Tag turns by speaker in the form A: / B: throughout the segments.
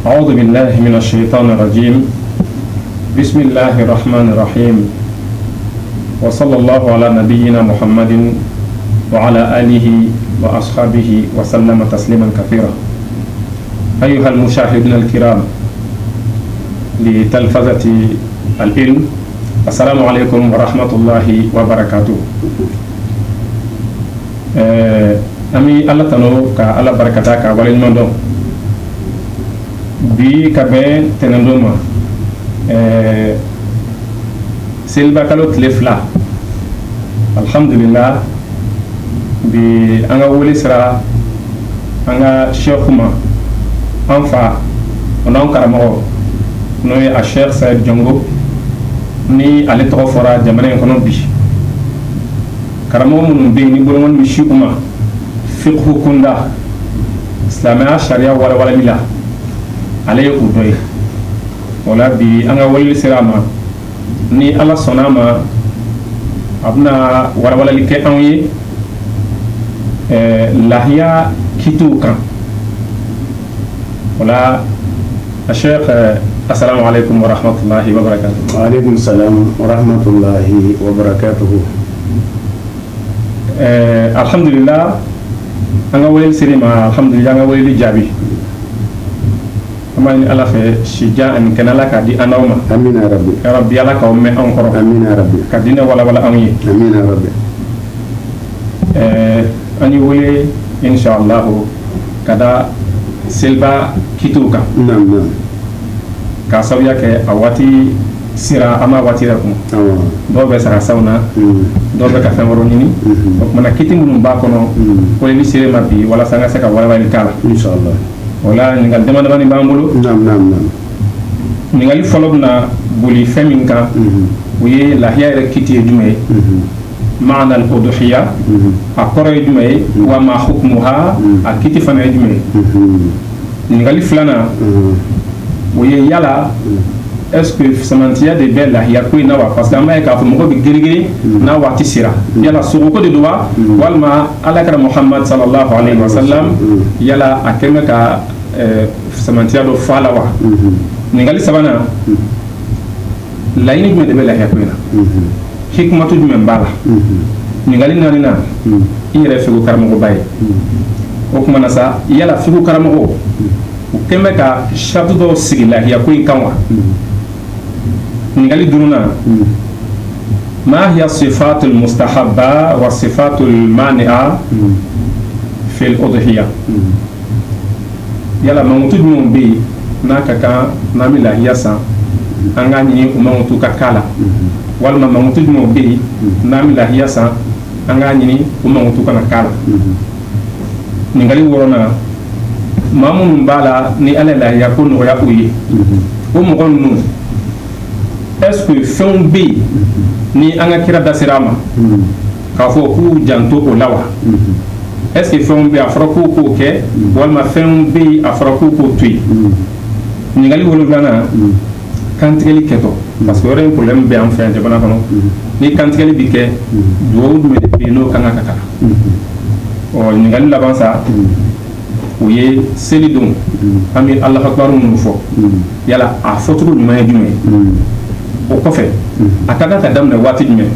A: أعوذ بالله من الشيطان الرجيم. بسم الله الرحمن الرحيم. وصلى الله على نبينا محمد وعلى آله وأصحابه وسلم تسليما كثيرا. أيها المشاهدون الكرام لتلفزة العلم، السلام عليكم ورحمة الله وبركاته. أمي الله تنو كالله بركاتك وللمندو bi kabe tenendoma silba kalo tlefla alhamdulillah bi anga wuli sira anga cheikhuma anfa onon karamo no ya Cheikh Said Jongo ni ale to fora jamane kono bi karamo mun be ni bolon mi shikuma fiqhu kunda islamia sharia wala bila ale ye kudo ye wala bi an ka walili sira ma ni ala sɔnna ma a bɛna walawalali kɛ anw ye lahiya kitiw kan wala a sheikh assalamu alaikum wa rahmatullahi wa barakatuh.
B: Wa alaikum salam wa rahmatullahi wa barakatuh.
A: Alhamdulillah an ka walili sira ma alhamdulillah an ka walili jaabi amani ala fe shija an kanala ka di anawma.
B: Amin ya rabbi.
A: Ya rabbi ala ka umme an koro.
B: Amin ya rabbi.
A: Ka dina wala an yi.
B: Amin ya rabbi.
A: Ani wole inshallah kada silba kituka.
B: Naam.
A: Ka sawiya ke awati sira ama wati rakum. Do be sara sauna. Do be ka famoro nini. Mana kiti mun ba kono ko ni sire mabi wala sanga saka wala kala
B: inshallah.
A: wala ningal dama ni bambulu.
B: Naam.
A: Ningali folo na buli feminka wiye lahiya rekiti jume maana al-udhiya akoro jume wa ma hukmuha akiti fana jume ningali flana wiye yala est-ce que samantiya de belle lahiya ko ina wa parce que amma ka fo mo bi girigiri na wati sira yala sugo ko de duwa walma alakara Muhammad sallallahu alaihi wasallam yala akema ka samantiya do fala wa ningali sabana layni jume de belle lahiya ko ina hikmatu jume mbala ningali nanina ire figu karamo baye o kuma nasa yala figu karamo o kembe ka shartu do sigi lahiya ko in kanwa ningali duruna ما هي الصفات المستحبة والصفات المانعة في الأضحية؟ يلا ما نتوج من بي ناكا نامي لا يسا أنغاني وما نتوج كالا ولا ما نتوج من بي نامي لا يسا أنغاني وما نتوج كالا نغالي ورونا ما من بالا ني ألا لا يكون ويا أوي ومغنون est-ce que fɛnw bɛ yen ni an ka kira dasira ma k'a fɔ k'u janto o la wa est-ce que fɛnw bɛ yen a fɔra k'u k'o kɛ walima fɛnw bɛ yen a fɔra k'u k'o to yen ɲininkali wolonfilanan kantigɛli kɛtɔ parce que yɔrɔ in problème bɛ an fɛ yan jamana kɔnɔ ni kantigɛli bɛ kɛ duwawu jumɛn de bɛ yen n'o kan ka kala ɔ ɲininkali laban sa o ye seli don an bɛ Allahu akibaru minnu fɔ yala a fɔcogo ɲuman ye jumɛn ye o kɔfɛ a ka kan ka daminɛ waati jumɛn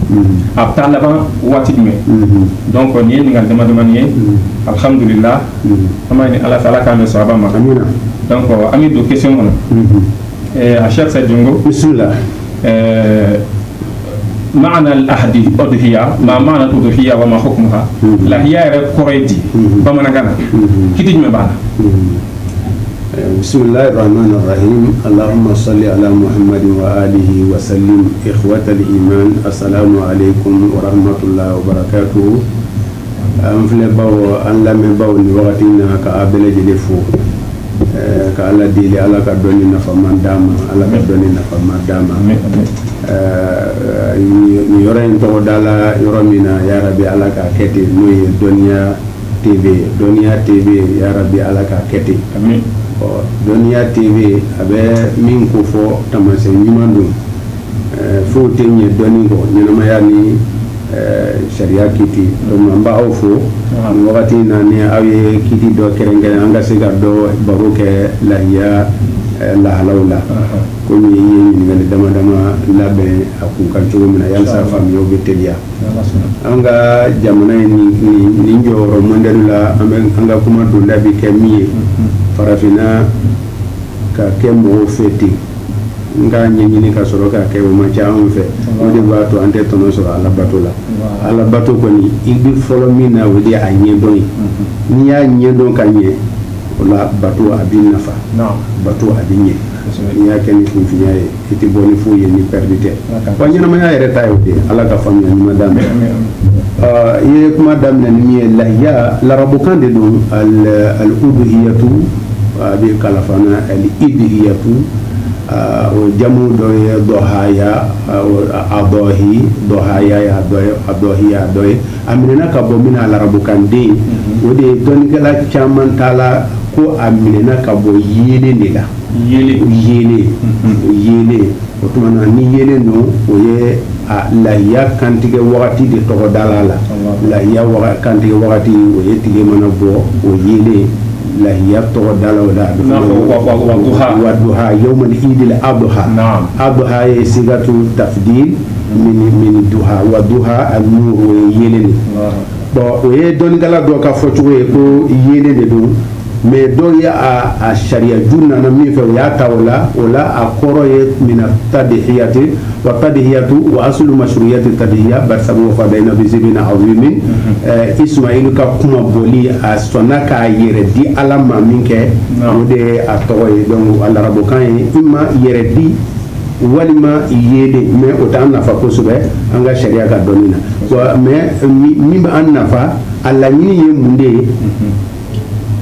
A: a bɛ taa laban waati jumɛn donc nin ye ɲininkali damadamani ye alhamdulillah an b'a ɲini ala fɛ ala k'an bɛn sawaba ma donc an bɛ don question kɔnɔ a Cheikh Said Jongo
B: bismillah
A: معنى الأضحية ما معنى الأضحية وما حكمها لا هي كوريدي بمعنى كذا كتير من بعد
B: بسم الله الرحمن الرحيم اللهم صل على محمد وآله وسلم إخوة الإيمان السلام عليكم ورحمة الله وبركاته أنفل باو أن لم باو لوقتنا كأبل جلفو كألا ديلي على كدوني نفمان داما على كدوني نفمان داما يورين تو دالا يورمينا يا ربي على كاتي نوي دنيا TV يا ربي على كاتي دنيا TV abe min ko fo tamase nyimando fo tenye doni ko nyama yani sariya kiti donc an b'aw fo nin wagati in na ni aw ye kiti dɔ kɛrɛnkɛrɛn an ka se ka dɔ baro kɛ lahiya lahalaw la komi i ye ɲininkali dama dama labɛn a kun kan cogo min na yalisa faamuyaw bɛ teliya an ka jamana ye nin jɔyɔrɔ mɔndɛli la an ka kuma donda bɛ kɛ min ye farafinna ka kɛ mɔgɔw fɛ ten n ka ɲɛɲini ka sɔrɔ k'a kɛ o man ca anw fɛ o de b'a to an tɛ tɔnɔ sɔrɔ ala bato la ala bato kɔni i bɛ fɔlɔ min na o de ye a ɲɛdɔn ye n'i y'a ɲɛdɔn ka ɲɛ o la bato a b'i nafa bato a bɛ ɲɛ n'i y'a kɛ ni kunfinya ye i tɛ bɔ ni foyi ye ni pɛridi tɛ wa ɲɛnamaya yɛrɛ ta ye o de ye ala ka faamuya ɲuman d'a ma i ye kuma daminɛ ni min ye lahiya larabukan de don al-uduhiyatu a bɛ kalafana al-idhiyatu o jamu dɔ ye dɔhaya dɔhaya ye a dɔ ye a minɛna ka bɔ min na larabukan den o de ye dɔnnikɛla caman t'a la ko a minɛna ka bɔ yeelen de la yeelen o tuma na ni yeelen don o ye a lahiya kantigɛ wagati de tɔgɔ dala la lahiya kantigɛ wagati o ye tile mana bɔ o yeelen lahiya tɔgɔ dala o la a bɛ fɔ waduha yawmal idil adha adha ye sigatu tafdil min duha waduha an-nur o ye yeelen de bon o ye dɔnnikɛla dɔ ka fɔcogo ye ko yeelen de don mais dɔw ye a sariya ju nana min fɛ o y'a ta o la a kɔrɔ ye mina tadhiyati wa tadhiyatu wa aslu mashruyati tadhiya barsabu fa bayna bizibina azimin Ismaïl ka kuma boli a sɔnna k'a yɛrɛ di ala ma min kɛ o de a tɔgɔ ye donc alarabukan ye i ma yɛrɛ di walima yeelen mais o t'an nafa kosɛbɛ an ka sariya ka dɔnni na mais min b'an nafa a laɲini ye mun de ye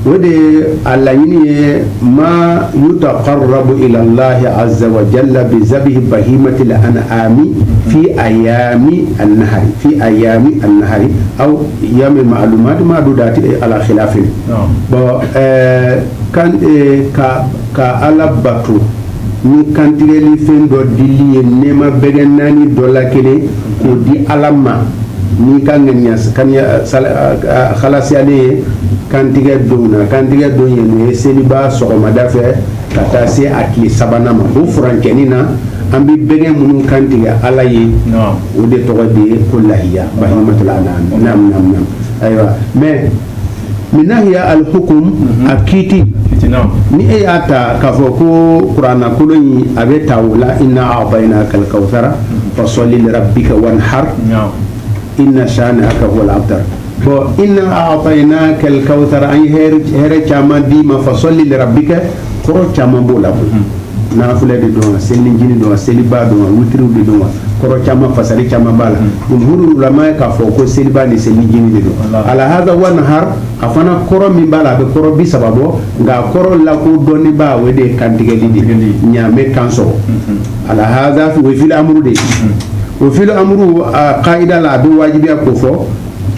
B: o de a laɲini ye ma yutaqarrabu ila allahi azza wa jalla bi zabihi bahimati al-an'ami fi ayami an-nahari aw yami ma'lumat ma'dudati ala khilafin bon ka ala bato ni kantigɛli fɛn dɔ dili ye nɛɛma bɛgɛ naani dɔ la kelen k'o di ala ma ni ka ŋaniya halasiyalen ye kantigɛ don na kantigɛ don ye n'o ye seliba sɔgɔmada fɛ ka taa se a tile sabanan ma o furancɛni na an bɛ bɛgɛ minnu kantigɛ ala ye o de tɔgɔ de ye ko lahiya bahimatul an'am nam ayiwa mais min nahiya al-hukum a kiiti ni e y'a ta k'a fɔ ko kuranna kolon in a bɛ ta o la inna a'tainaka al-kawthara fasalli li rabbika wanhar inna shani'aka huwal abtar bon inna a'tainaka al-kawthara an hɛrɛ caman d'i ma fasalli li rabbika kɔrɔ caman b'o la koyi nafila de don wa selinjini don wa seliba don wa witiriw de don wa kɔrɔ caman fasari caman b'a la jumhurul ulama k'a fɔ ko seliba ni selinjini de don ala hada wanhar a fana kɔrɔ min b'a la a bɛ kɔrɔ 30 bɔ nka a kɔrɔ la ko dɔnni b'a o de ye kantigɛli de ɲaamɛ kan sɔrɔ ala hada o ye fili amuru de ye o fili amuru a kaida la a bɛ wajibiya ko fɔ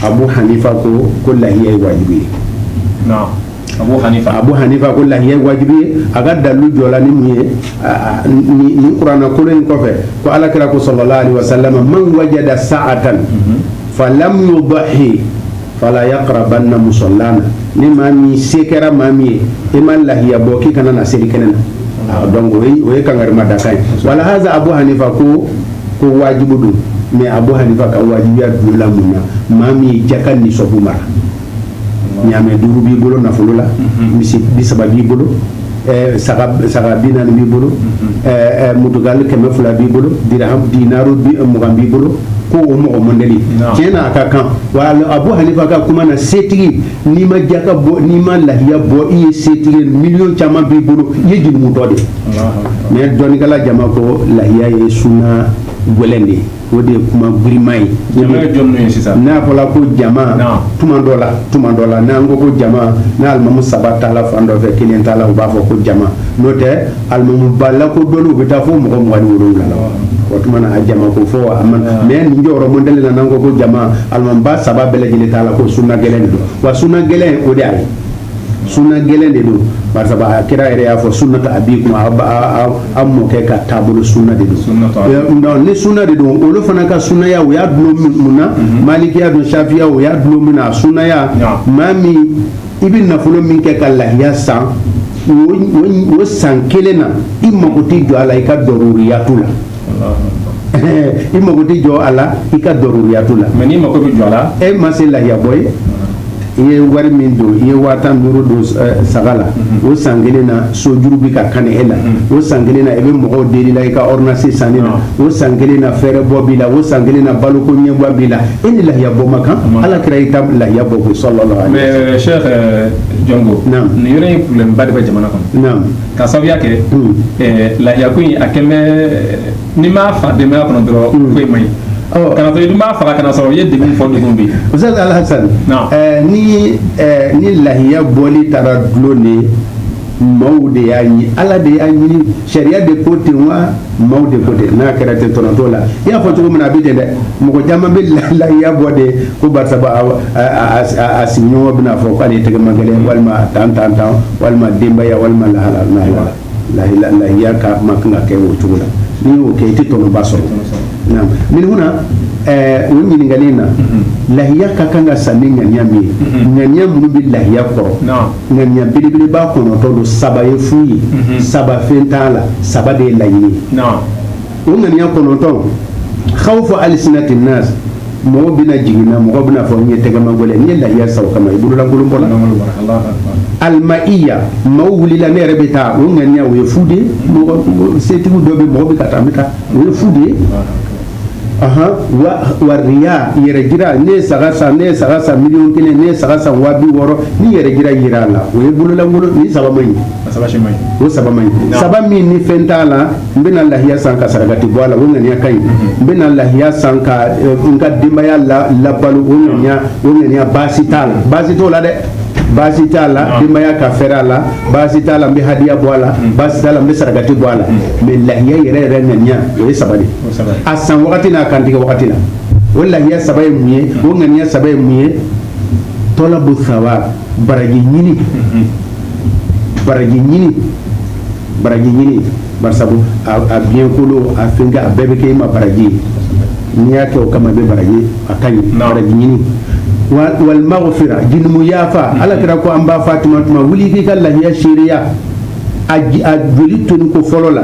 B: Abu Hanifa ko lahiya ye wajibi ye Abu Hanifa ko lahiya wajibi ye a ka dalu jɔla ni mun ye ni kuranna kolon in kɔfɛ ko alakira ko sallallahu alaihi wasallam man wajada sa'atan falam yudahi fala yaqrabanna musallana ni maa min se kɛra maa min ye i ma lahiya bɔ k'i kana na seli kɛnɛ na donc o ye kangarima dakan ye wala haza Abu Hanifa ko wajibu don mais Abu Hanifa ka wajibiya dula mun na maa min ye jaka nisɔbu mara ɲaamɛ 5 b'i bolo nafolo la misi 30 b'i bolo saga 40 b'i bolo mutugali 200 b'i bolo dinaru 20 b'i bolo ko o mɔgɔ mɔndɛli tiɲɛ na a ka kan wa Abu Hanifa ka kuma na setigi n'i ma jaka bɔ n'i ma lahiya bɔ i ye setigi miliyɔn caman b'i bolo i ye jurumutɔ de mais dɔnnikɛla jama ko lahiya ye sunna gwɛlɛn de ye o de ye kuma girima ye n'a fɔla ko jama tuma dɔ la n'an ko jama n'a alimamu 3 t'a la fan dɔ fɛ 1 t'a la u b'a fɔ ko jama n'o tɛ alimamu ba lakodɔnniw u bɛ taa fo mɔgɔ 27 la o tuma na a jama ko fɔ mais nin jɔyɔrɔ mɔdɛli la n'an ko jama alimamu ba 3 bɛɛ lajɛlen t'a la ko sunna gɛlɛn de don wa sunna gɛlɛn o de y'a ye sunna gɛlɛn de don barisa ba kira yɛrɛ y'a fɔ sunnata abikum a mɔkɛ ka taabolo sunna de don ni sunna de don olu fana ka sunnaya o y'a dulon mun na malikiya don shafiya o y'a dulon min na a sunnaya maa min i bɛ nafolo min kɛ ka lahiya san o san kelen na i mago tɛ jɔ a la i ka dɔruriyatu la i mago tɛ jɔ a la i ka dɔruriyatu la
A: mais n'i mago bɛ jɔ a la
B: e ma se lahiya bɔ ye i ye wari min don i ye 50,000 don saga la o san kelen na sojuru bɛ ka kan e la o san kelen na i bɛ mɔgɔw deli la i ka ordonnance sanni na o san kelen na fɛɛrɛ bɔ b'i la o san kelen na baloko ɲɛbɔ b'i la e ni lahiya bɔ ma kan ala kira i ta lahiya bɔ ko sallallahu alaihi wasallam.
A: mais Cheikh Jongo nin yɔrɔ in problème ba de bɛ jamana kɔnɔ ka sababuya kɛ lahiya ko in a kɛ bɛ ni m'a fa denbaya kɔnɔ dɔrɔn ko in ma ɲi. kana to i dun b'a faga kana sɔrɔ i ye degun fɔ degun bɛ yen.
B: Ustaz Alhasan ni lahiya bɔli taara dulon de maaw de y'a ɲini ala de y'a ɲini sariya de ko ten wa maaw de ko ten n'a kɛra ten tɔnɔtɔ la i y'a fɔ cogo min na a bɛ ten dɛ mɔgɔ caman bɛ lahiya bɔ de ko barisa a sigiɲɔgɔn bɛna fɔ k'ale tɛgɛ man gɛlɛn walima tan walima denbaya walima lahiya ka ma kan ka kɛ o cogo la n'i y'o kɛ i tɛ tɔnɔba sɔrɔ. min huna o ɲininkali in na lahiya ka kan ka san ni ŋaniya min ye ŋaniya minnu bɛ lahiya kɔrɔ ŋaniya belebeleba kɔnɔntɔn don saba ye fu ye saba fɛn t'a la saba de ye laɲini o ŋaniya kɔnɔntɔn khawfu alsinati nas mɔgɔw bɛna jigin na mɔgɔw bɛna fɔ n ye tɛgɛmagɔlɛ n ye lahiya sa o kama i bololankolon bɔra almaiya maaw wulila ne yɛrɛ bɛ taa o ŋaniya o ye fu de ye mɔgɔ setigiw dɔ bɛ mɔgɔ bɛ ka taa n bɛ taa o ye fu de ye wa riya yɛrɛ jira ne ye saga san miliyɔn kelen ne ye saga san 60,000 ni yɛrɛ jira yira a la o ye bololankolon ni saba ma ɲi o saba ma ɲi saba min ni fɛn t'a la n bɛna lahiya san ka sarakati bɔ a la o ŋaniya ka ɲi n bɛna lahiya san ka n ka denbaya labalo o ŋaniya baasi t'a la baasi t'o la dɛ baasi t'a la denbaya ka fɛrɛ a la baasi t'a la n bɛ hadiya bɔ a la baasi t'a la n bɛ sarakati bɔ a la mais lahiya yɛrɛ ŋaniya o ye saba de a san wagati n'a kantigɛ wagati la o lahiya saba ye mun ye o ŋaniya saba ye mun ye tɔlabu sawab baraji ɲini barisabu a biɲɛkolo a fɛnkɛ a bɛɛ bɛ kɛ i ma baraji ye n'i y'a kɛ o kama i bɛ baraji a ka ɲi baraji ɲini walmaghfira jinmu yafa ala kira ko an b'a fa tuma wuli k'i ka lahiya seereya a joli toni ko fɔlɔ la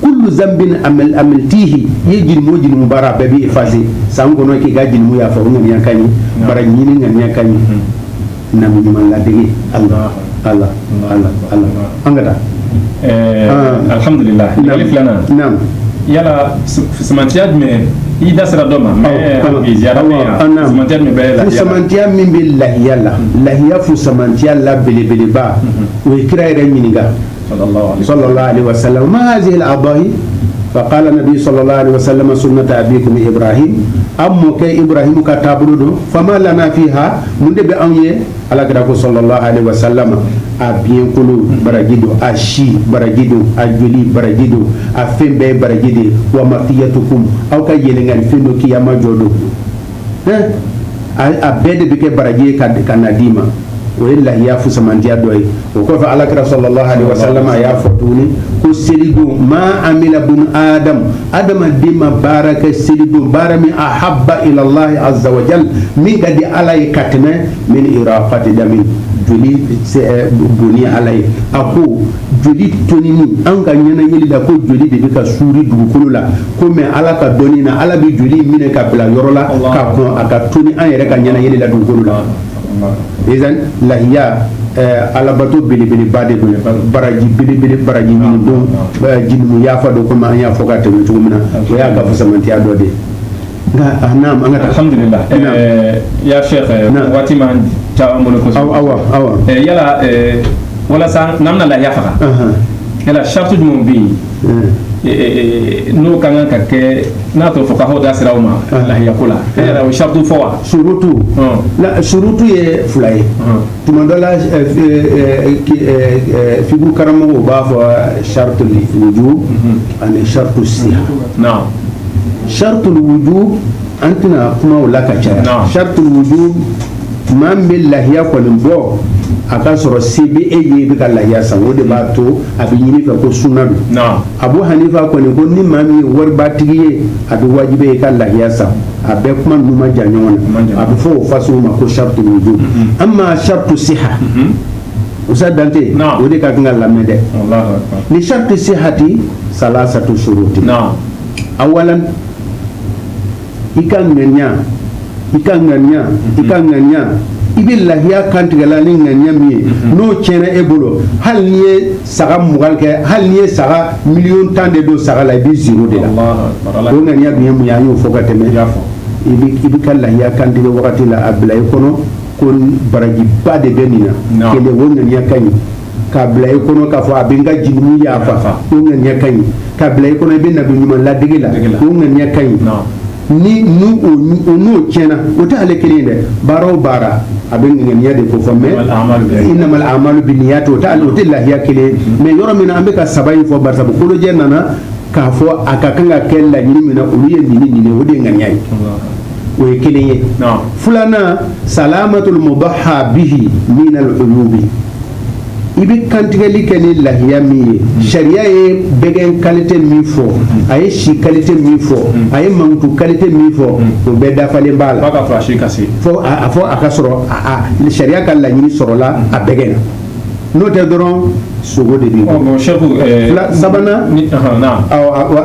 B: kullu zambin amiltihi i ye jinmu baara bɛɛ bɛ effacer san kɔnɔ k'i ka jinmu yafa o ŋaniya ka ɲi bara ɲini ŋaniya ka ɲi nabi ɲuman ladege Allah an ka taa
A: alhamdulillah ɲininkali filanan yala samantiya jumɛn i da sera dɔ ma
B: fusamantiya min bɛ lahiya la lahiya fusamantiya la belebeleba o ye kira yɛrɛ ɲininka sallallahu alaihi wasallam ma hazihi al-a'dha'i فقال النبي صلى الله عليه وسلم سنة أبيكم إبراهيم أمك إبراهيم كتابلو فما لنا فيها من دب أني على كرافو صلى الله عليه وسلم أبين كلو برجيدو أشي برجيدو أجولي برجيدو أفهم بي برجيدي ومطيتكم أو كيلين فينو كياما جودو أبدا بك برجي كنديما o ye lahiya fusamantiya dɔ ye o kɔfɛ alakira sallallahu alaihi wasallam a y'a fɔ tuguni ko selidon ma amila bun adamaden ma baara kɛ selidon baara min ahabba ila allahi azza wa jal min ka di ala ye ka tɛmɛ min iraqati damin joli bonni ala ye a ko joli tonini an ka ɲɛnajɛli la ko joli de bɛ ka suuri dugukolo la ko mɛ ala ka dɔnni na ala bɛ joli minɛ ka bila yɔrɔ la ka kɔn a ka toni an yɛrɛ ka ɲɛnajɛli la dugukolo la izan lahiya alabato belebeleba de don baraji belebele baraji ɲini don jinmu yafa don komi an y'a fɔ ka tɛmɛ cogo min na o y'a ka fusamantiya dɔ de nka naam an ka taa
A: alhamdulillah ya sheikh waati ma ca an bolo kosɛbɛ
B: awa
A: yala walasa n'an bɛna lahiya faga yala shartu jumɛn bɛ yen n'o ka kan ka kɛ n'a tɔ fɔ k'aw da sira o ma lahiya ko la yala o shartu fɔ wa
B: surutu ye fila ye tuma dɔ la fiqhu karamɔgɔw b'a fɔ shartul wujub ani shartu siha shartul wujub an tɛna kuma o la ka caya shartul wujub maa min bɛ lahiya kɔni bɔ a ka sɔrɔ se bɛ e ye i bɛ ka lahiya san o de b'a to a bɛ ɲini fɛ ko sunna don Abu Hanifa kɔni ko ni maa min ye waribatigi ye a bɛ wajibi ye i ka lahiya san a bɛɛ kuma ninnu ma jan ɲɔgɔn na a bɛ fɔ o fasugu ma ko shartu wujub amma shartu siha Usa Dante o de ka kan ka lamɛn dɛ ni shartu sihati salasatu shuruti awalan i ka ŋaniya i bɛ lahiya kantigɛla ni ŋaniya min ye n'o tiɲɛna e bolo hali n'i ye saga 20 kɛ hali n'i ye saga miliyɔn 10 de don saga la i bɛ 0 de la o ŋaniya dun ye mun ye an y'o fɔ ka tɛmɛ i bɛ ka lahiya kantigɛ wagati la a bila i kɔnɔ ko barajiba de bɛ nin na kelen o ŋaniya ka ɲi k'a bila i kɔnɔ k'a fɔ a bɛ n ka jurumu yafa o ŋaniya ka ɲi k'a bila i kɔnɔ i bɛ nabi ɲuman ladege la o ŋaniya ka ɲi ni n'o tiɲɛna o tɛ ale kelen ye dɛ baara o baara a bɛ ŋaniya de ko fɔ mais innamal a'malu binniyat o tɛ lahiya kelen mais yɔrɔ min na an bɛ ka saba in fɔ barisa kolojɛ nana k'a fɔ a ka kan ka kɛ laɲini min na olu ye nin o de ye ŋaniya ye o ye kelen ye filanan salamatul mudaha bihi min al-uyubi i bɛ kantigɛli kɛ ni lahiya min ye sariya ye bɛgɛn qualité min fɔ a ye si qualité min fɔ a ye mankutu qualité min fɔ o bɛɛ dafalen b'a la fo a ka sɔrɔ sariya ka laɲini sɔrɔla a bɛgɛn na n'o tɛ dɔrɔn sogo de b'i bolo sabanan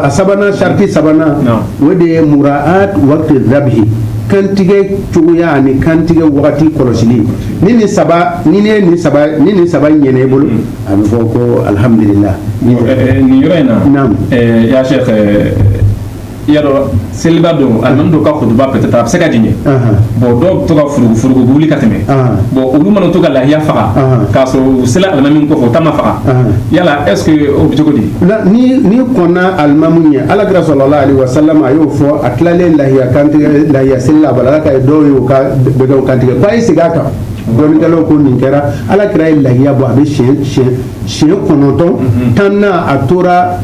B: a sabanan sharti sabanan o de ye muraat waqti dhabhi kantigɛ cogoya ani kantigɛ wagati kɔlɔsili ni nin saba ɲɛna i bolo a bɛ fɔ ko alhamdulillah
A: nin yɔrɔ in na ya Sheikh yaro seliba don alimami dɔ ka khutuba peut-être a bɛ se ka di ɲɛ bon dɔw bɛ to ka furugu wuli ka tɛmɛ bon olu mana to ka lahiya faga k'a sɔrɔ u sela alimami min kɔfɛ o ta ma faga yala est ce que o bɛ cogo di ni kɔnna alimami ɲɛ alakira sallallahu alaihi wasallam a y'o fɔ a tilalen lahiya kantigɛ lahiya seli la bala ka ye dɔw ye o ka bɛgɛw kantigɛ ko a ye segin a kan dɔnnikɛlaw ko nin kɛra alakira ye lahiya bɔ a bɛ siɲɛ 9 10 na a tora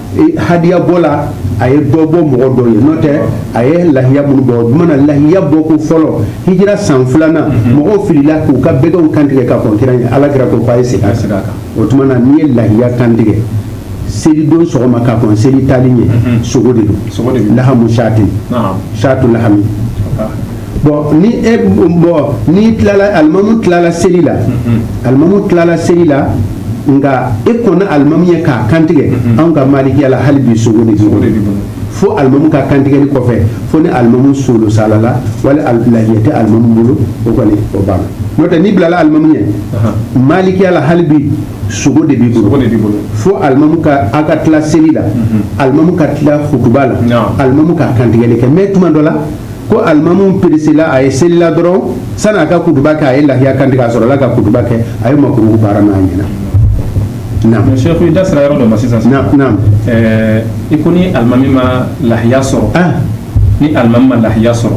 A: hadiya bɔ la a ye dɔ bɔ mɔgɔ dɔw ye n'o tɛ a ye lahiya minnu bɔ o tumana lahiya bɔ ko fɔlɔ hijira san 2nan mɔgɔw filila k'u ka bɛgɛw kantigɛ ka kɔn kira ɲɛ alakira ko k'a ye segin a kan o tumana n'i ye lahiya kantigɛ seli don sɔgɔma ka kɔn seli taali ɲɛ sogo de don lahamu shatu lahami bon ni tilala alimamu tilala seli la nga e kɔnna alimamu ye k'a kantigɛ anw ka malikiya la hali bi sogo de bolo fo alimamu ka kantigɛli kɔfɛ fo ni alimamu solo sala la wala lahiya tɛ alimamu bolo o kɔni o banna n'o tɛ n'i bilala alimamu ɲɛ malikiya la hali bi sogo de b'i bolo fo alimamu a ka tila seli la alimamu ka tila hutuba la alimamu ka kantigɛli kɛ mais tuma dɔ la ko alimamu peresela a ye seli la dɔrɔn sani a ka kutuba kɛ a ye lahiya kantigɛ a sɔrɔla ka kutuba kɛ a ye makruhu baara n'a ɲɛna naam Cheikh i da sera yɔrɔ dɔ ma sisan
B: naam
A: i ko ni alimami ma lahiya sɔrɔ ni alimami ma lahiya sɔrɔ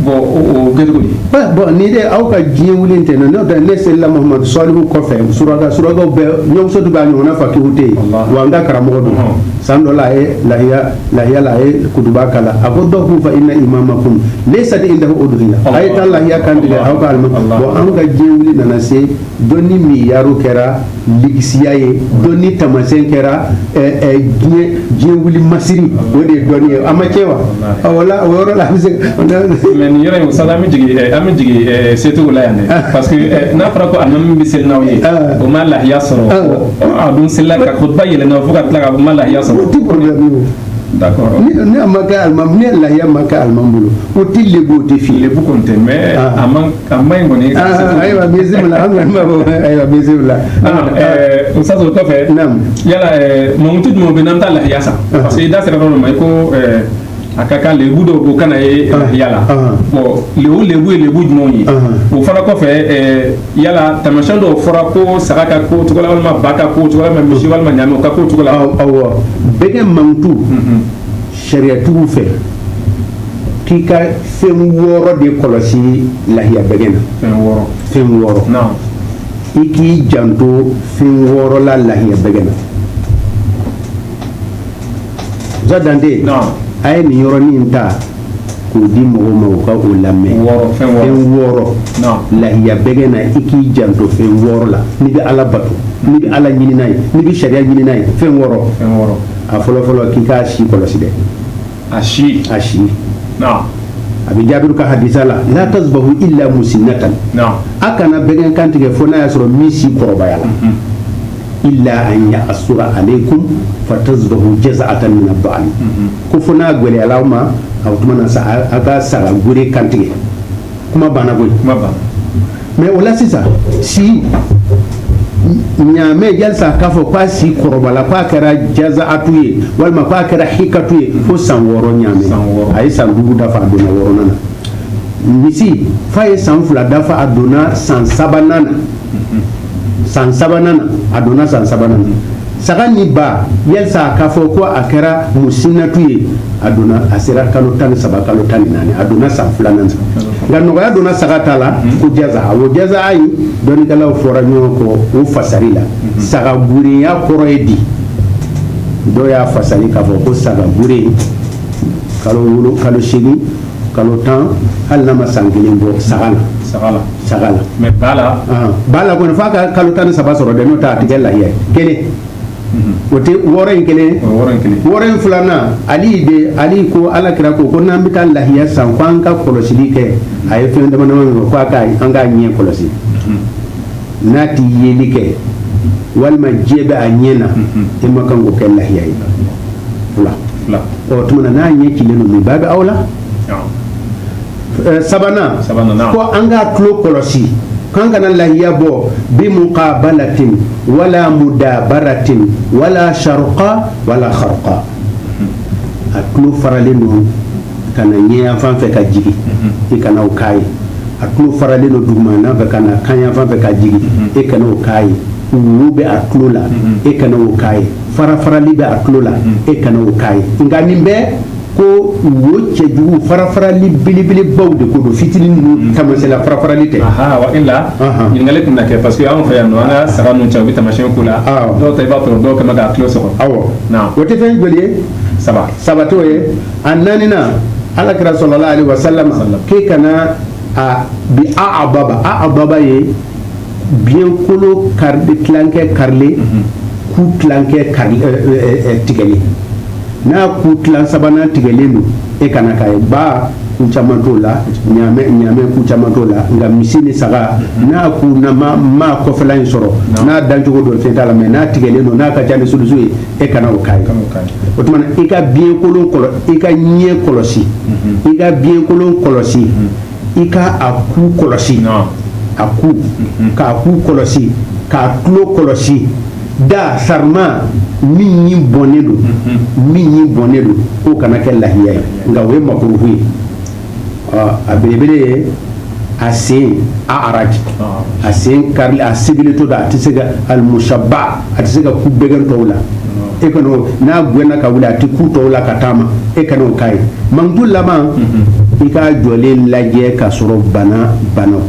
A: bon o kɛ cogo di
B: bon ni de aw ka diɲɛ wuli tɛ n'o tɛ ne selila Muhamadu Salihu kɔfɛ surakaw bɛɛ ɲɔmuso de b'a ɲɔgɔnna fakihu tɛ yen wa n ka karamɔgɔ don san dɔ la a ye lahiya la a ye kutuba kala a ko dɔw k'u fa inna imamakum laysa indahu udhiya a ye taa lahiya kantigɛ aw ka alimami bon an ka diɲɛ wuli nana se dɔnni miyaru kɛra ligisiya ye dɔnni tamasɛn kɛra diɲɛ wuli masiri o de ye dɔnni ye a ma cɛ wa o yɔrɔ la a bɛ se
A: mais nin yɔrɔ in sa an bɛ jigin setigiw la yan dɛ parce que n'a fɔra ko alimami bɛ seli n'aw ye o ma lahiya sɔrɔ a dun selila ka kutuba yɛlɛnna fo ka tila ka ma lahiya sɔrɔ
B: o ti problème ye o d'accord ne ma kɛ alimami ne lahiya ma kɛ alimami bolo o ti lebu o ti fi
A: lebu kɔni tɛ mais a man ɲi kɔni
B: ayiwa bisimila an bɛna bɔ ayiwa bisimila
A: o sa o kɔfɛ yala mankutu jumɛn bɛ n'an ta lahiya sa parce que i da sera dɔ ma i ko a ka kan lebu dɔw ko kana ye lahiya la bon lebu ye lebu jumɛnw ye o fana kɔfɛ yala tamasiyɛn dɔw fɔra ko saga ka ko cogo la walima ba ka ko cogo la walima misi walima ɲaami o ka ko cogo la
B: awɔ bɛɛ mankutu sariyatigiw fɛ k'i ka fɛn 6 de kɔlɔsi lahiya bɛgɛ na fɛn 6 i k'i janto fɛn 6 la lahiya bɛgɛ na Zadante a ye nin yɔrɔnin ta k'o di mɔgɔw ma u ka o lamɛn fɛn wɔɔrɔ lahiya bɛɛ kɛ na i k'i janto fɛn wɔɔrɔ la n'i bɛ ala bato n'i bɛ ala ɲini n'a ye n'i bɛ sariya ɲini n'a ye fɛn wɔɔrɔ a fɔlɔ k'i k'a si kɔlɔsi dɛ a si a bɛ Jaabiru ka hadisa la la tasbahu illa musinnatan a kana bɛgɛn kan tigɛ fo n'a y'a sɔrɔ min si kɔrɔbaya la illa an ya'sura alaykum fatasbahu jaz'atan min ad-da'n ko fo n'a gwɛlɛyala ma a tuma na sa a ka saga gure kan tigɛ kuma banna koyi mais o la sisan si ɲaamɛ jalisa k'a fɔ k'a si kɔrɔbala k'a kɛra jaza'atu ye walima k'a kɛra hikatu ye fo san 6 ɲaamɛ a ye san 5 dafa a donna 6nan na misi f'a ye san 2 dafa a donna san 3nan na san 3nan na a donna san 3nan na saga ni ba yalisa k'a fɔ ko a kɛra musinnatu ye a donna a sera kalo 13 kalo 14 a donna san 2nan na nka nɔgɔya donna saga ta la ko jaza o jaza ayi dɔnnikɛlaw fɔra ɲɔgɔn kɔ o fasari la saga burenya kɔrɔ ye di dɔw y'a fasari k'a fɔ ko saga bure kalo 7 kalo 8 kalo 10 hali n'a ma san 1 bɔ saga la
A: mais bala
B: kɔni f'a ka kalo 13 sɔrɔ dɛ n'o tɛ a tigɛ lahiya kelen o tɛ 6 in kelen 6 in filanan ali ko ala kira ko n'an bɛ taa lahiya san ko an ka kɔlɔsili kɛ a ye fɛn dama dama min fɔ ko an k'a ɲɛ kɔlɔsi n'a ti yeli kɛ walima diɲɛ bɛ a ɲɛ na e ma kan k'o kɛ lahiya ye fila ɔ tuma na n'a ɲɛ cilen don min ba bɛ aw la sabanan ko an k'a tulo kɔlɔsi kan kana lahiya bɔ bi muqabalatin wala mudabaratin wala sharqa wala kharqa a tulo faralen don kana ɲɛyan fan fɛ ka jigi i kana o k'a ye a tulo faralen don dugumana fɛ kana kanyan fan fɛ ka jigi i kana o k'a ye wo bɛ a tulo la i kana o k'a ye farafarali bɛ a tulo la i kana o k'a ye nka nin bɛɛ ko wo cɛjugu farafarali belebelebaw de ko don fitinin ninnu taamasela farafarali tɛ
A: wa illa ɲininkali tun na kɛ parce que anw fɛ yan nɔ an ka saga ninnu cɛ u bɛ taamasiyɛn k'u la dɔw ta i b'a sɔrɔ dɔw kɛ mɛ k'a tulo sɔgɔ
B: o tɛ fɛn joli ye saba t'o ye a naaninan alakira sallallahu alaihi wasallam k'e kana a bi a'adaba ye biyɛn kolo tilankɛ karile ku tilankɛ tigɛli n'a ku tilan sabanan tigɛlen don e kana k'a ye ba ku caman t'o la ɲaamɛ ku caman t'o la nka misi ni saga n'a ku na ma kɔfɛla in sɔrɔ n'a dancogo dɔ fɛn t'a la mɛ n'a tigɛlen don n'a ka ca ni solusu ye e kana o k'a ye o tuma i ka biyɛnkolon kɔlɔsi i ka ɲɛ kɔlɔsi i ka biyɛnkolon kɔlɔsi i ka a ku kɔlɔsi a ku k'a ku kɔlɔsi k'a tulo kɔlɔsi da sarima min bɔnnen don k'o kana kɛ lahiya ye nka o ye makuruhu ye a belebele ye a sen a araji a sen karili a sigilen to da a tɛ se ka alimusaba a tɛ se ka ku bɛgɛn tɔw la e kana n'a gɛnna ka wuli a tɛ ku tɔw la ka taama e kana o k'a ye mankutu laban i ka jɔlen lajɛ k'a sɔrɔ bana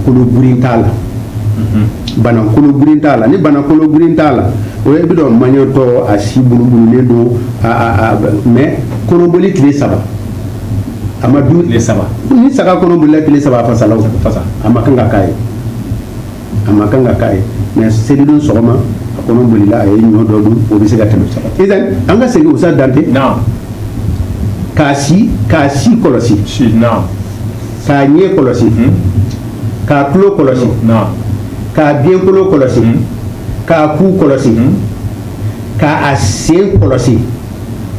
B: koloburin t'a la bana koloburin t'a la ni bana koloburin t'a la o ye bi dɔn maɲɔtɔ a si bunubunulen don mais kɔnɔboli tile 3 a ma dun tile 3 ni saga kɔnɔbolila tile 3 a fasala a ma kan ka k'a ye mais selidon sɔgɔma a kɔnɔbolila a ye ɲɔ dɔ dun o bɛ se ka tɛmɛ idan an ka segin Usa Dante k'a si kɔlɔsi k'a ɲɛ kɔlɔsi k'a tulo kɔlɔsi k'a biyɛnkolo kɔlɔsi k'a ku kɔlɔsi k'a sen kɔlɔsi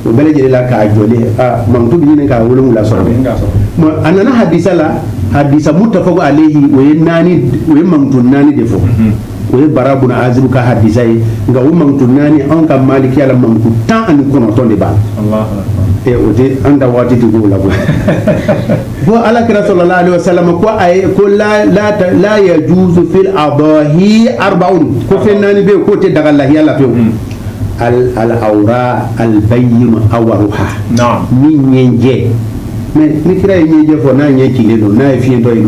B: o bɛɛ lajɛlen la k'a jɔlen mankutu bɛ ɲini k'a 7 sɔrɔ a nana hadisa muttafaqun alayhi o ye mankutu 4 de fɔ o ye Bara bun Azibu ka hadisa ye nka o mankutu 4 anw ka Malikiya la mankutu 19 de b'a la o tɛ an da waati tɛ k'o la ko alakira sallallahu alaihi wasallam ko la yajuzu fil adahi 40 ko fɛn 4 bɛ yen k'o tɛ daga lahiya la pewu al awra al bayyin awruha ni ɲɛjɛ mais ni kira ye ɲɛjɛ fɔ n'a ɲɛ cilen don n'a ye fiɲɛtɔ ye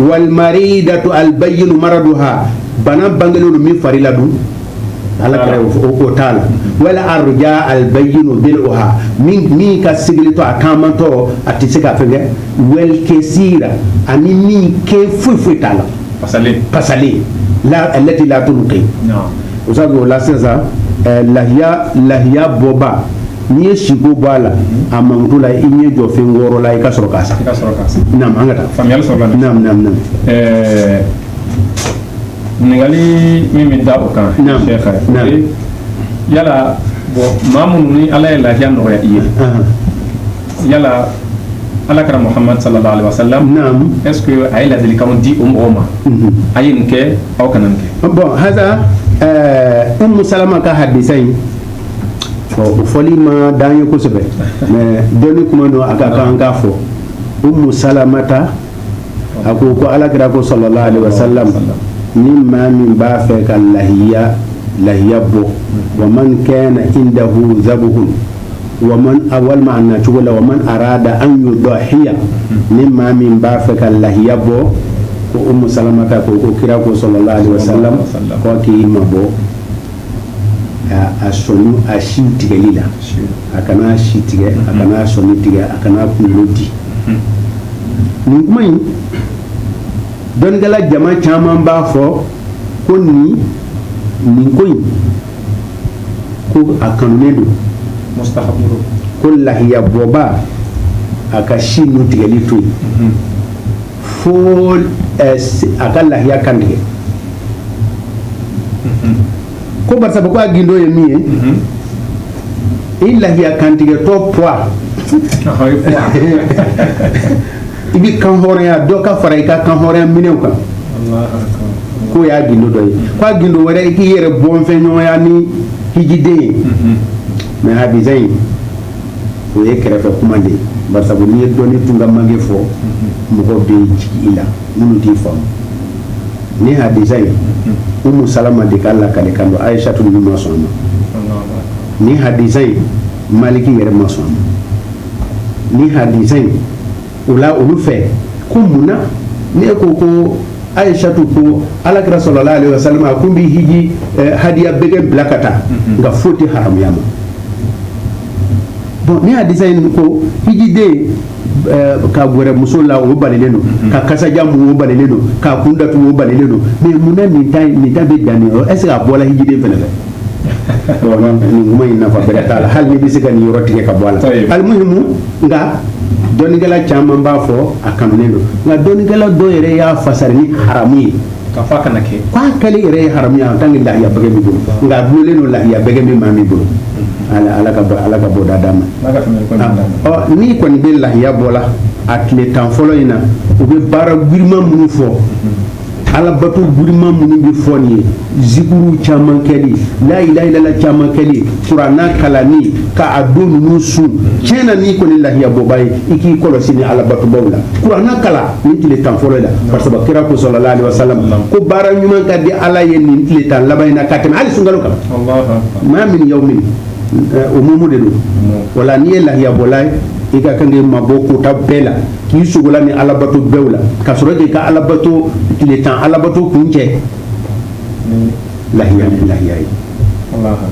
B: wal maridatu al bayyin maraduha bana bangelen don min fari la dun ala kare o tala wala arja al bayyin bilha min ka sigilito akamanto atisika fenge wel kesira ani min ke fu tala pasali la allati la tunqi usago la sesa lahiya boba ni ye siko bala amantu la inye jo fe ngoro la ikasoro kasa nam angata
A: famiyal so bana
B: nam
A: ningali mimi da o kan cheikh yala bo mamun ni ala la hiyan no ya iye yala ala kara muhammad sallallahu alaihi wasallam
B: nam
A: est-ce que ay la delikam di oma ayin ke aw kanan ke
B: bon hada salama ka hadisai foli ma danyo kosebe mais doni kuma no aka kan ka fo salamata ako ko ala kira ko sallallahu alaihi wasallam mimma min ba fa kan lahiya bo wa man kana indahu zabuhun wa man awal ma'ana tugula wa man arada an yudahiya mimma min ba fa kan lahiya bo ko salamata ko kira ko sallallahu alaihi wasallam ko ki mabo a sonu a shi tigɛli la a kana si tigɛ a kana sɔni tigɛ a kana kunkolo di nin kuma in dɔnnikɛla jama caman b'a fɔ ko nin ko in ko a kanunen don ko lahiya bɔba a ka si nu tigɛli to yen fo a ka lahiya kan tigɛ ko barisa ko a gindo ye min ye i lahiya kantigɛtɔ poids i bi kan hɔrɔnya dɔ ka fara i ka kan hɔrɔnya minɛw kan ko y'a gindo dɔ ye ko a gindo wɛrɛ i k'i yɛrɛ bɔnfɛn ɲɔgɔnya ni hijiden ye mais hadisa in o ye kɛrɛfɛ kuma de ye barisa n'i ye dɔnni tun ka mange fɔ mɔgɔ bɛ jigi i la minnu t'i faamu ni hadisa in salama de ka lakale kan don aishatu ni ma sɔn ma ni hadisa in maliki yɛrɛ ma sɔn ma ni hadisa in o la olu fɛ ko munna ne ko aishatu ko alakira sallallahu alaihi wasallam a kun bi hiji hadiya bɛgɛ bila ka taa nka foyi tɛ haramuya ma bon ni hadisa in ko hijiden ka gwɛrɛ muso la o balilen don ka kasajan mun o balilen don ka kun datugu o balilen don mais munna nin ta bɛ dan nin yɔrɔ est ce que a bɔla hijiden fɛnɛ fɛ nin kuma in nafa bɛrɛ t'a la hali ni bɛ se ka nin yɔrɔ tigɛ ka bɔ a la alimuhimu nka dɔnnikɛla caman b'a fɔ a kanunen don nka dɔnnikɛla dɔ yɛrɛ y'a fasari ni haramu ye
A: ka fa kana kɛ
B: k'a kɛli yɛrɛ ye haramu ye en tant que lahiya bɛgɛ b'i bolo nka a dulolen don lahiya bɛgɛ min maa min bolo ala ka bɔ da d'a ma n'i kɔni bɛ lahiya bɔ la a tile tan fɔlɔ in na u bɛ baara giriman minnu fɔ alabato giriman minnu bɛ fɔ nin ye zikuru caman kɛli la ilaha illallah caman kɛli kuranna kalani k'a don ninnu sun tiɲɛ na n'i kɔni lahiya bɔba ye i k'i kɔlɔsi ni alabatobaw la kuranna kala ni tile tan fɔlɔ la parce que kira ko sallallahu alaihi wasallam ko baara ɲuman ka di ala ye nin tile tan laban in na ka tɛmɛ hali sunkalo kan maa min yawmin umumu de don wala n'i ye lahiya bɔla ye i ka kan k'i mabɔ kota bɛɛ la k'i sogola ni alabato bɛɛw la ka sɔrɔ k'i ka alabato tile tan alabato kun cɛ lahiya ye